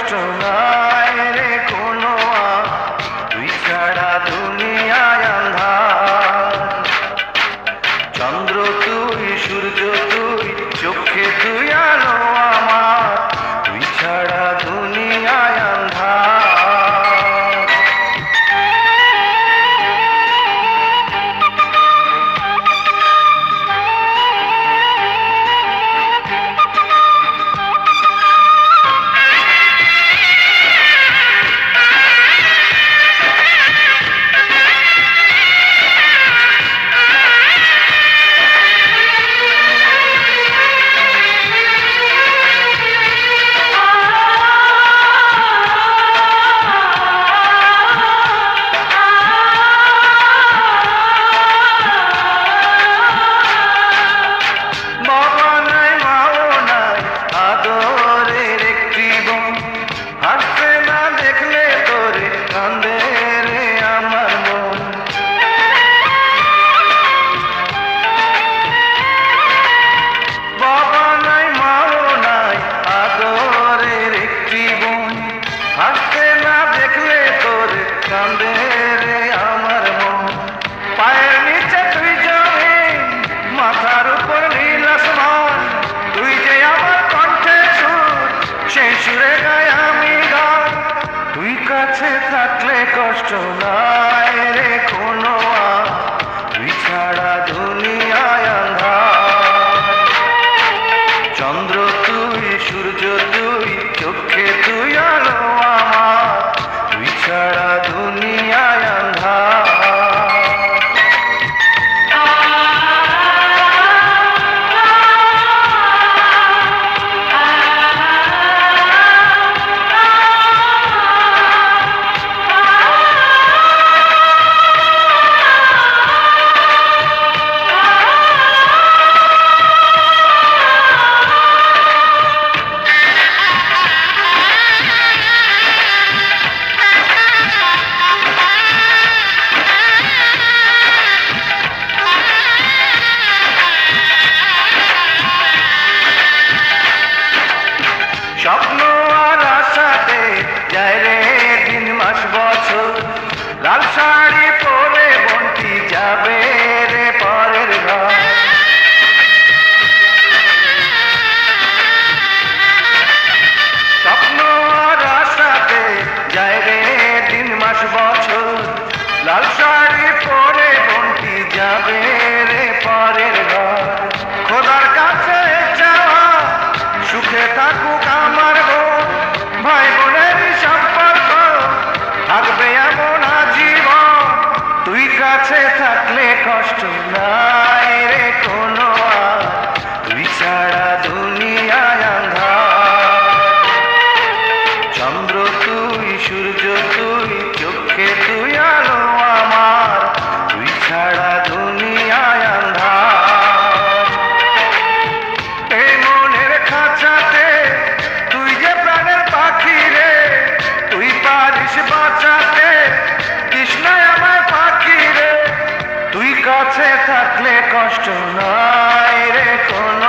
কষ্ট নাই রে কোনো তুই ছাড়া দুনিয়ায় আন্ধার। চন্দ্র তুই, সূর্য তুই, চোখে তুই আলো আমার, তুই ছাড়া দুনিয়ায় আন্ধার। হাসতে না দেখলে তোরে কান্দে রে আমার মন। বাবা নাই, মাও নাই, আদরের একটি বোন। হাসতে না দেখলে তোরে কান্দে রে আমার মন। পায়ের নিচে তুই জমিন, মাথার উপর নীল আসমান, তুই যে আমার কণ্ঠে সুর, সেই সুরে গায় আমি গান। তুই কাছে থাকলে কষ্ট নাই রে কোনো তুই ছাড়া দুনিয়ায় আন্ধার। চন্দ্র তুই, সূর্য তুই, চোখে তুই আলো আমার, তুই ছাড়া দুনিয়ায় আন্ধার। স্বপ্ন আর আশাতে যায় রে দিন মাস বছর, লাল শাড়ি পরে বন্টি যাবে রে পরের ঘর। স্বপ্ন আর আশাতে যায় রে দিন মাস বছর, লাল শাড়ি পরে বন্টি যাবে রে পরের ঘর। খোদার কাছে যাওয়া সুখে থাকুক আমার বোন, ভাই বোনের সম্পর্ক থাকবে এমন আজীবন। তুই কাছে থাকলে কষ্ট নাই রে কোনো তুই ছাড়া দুনিয়ায় আন্ধার। চন্দ্র তুই, সূর্য তুই, চোখে তুই আলো আমার, তুই ছাড়া দুনিয়ায় আন্ধার। এই মনের খাঁচাতে তুই যে প্রাণের পাখি রে, তুই পারিস বাঁচাতে, কৃষ্ণায় আমায় পাখি রে। তুই কাছে থাকলে কষ্ট নাই রে কোনো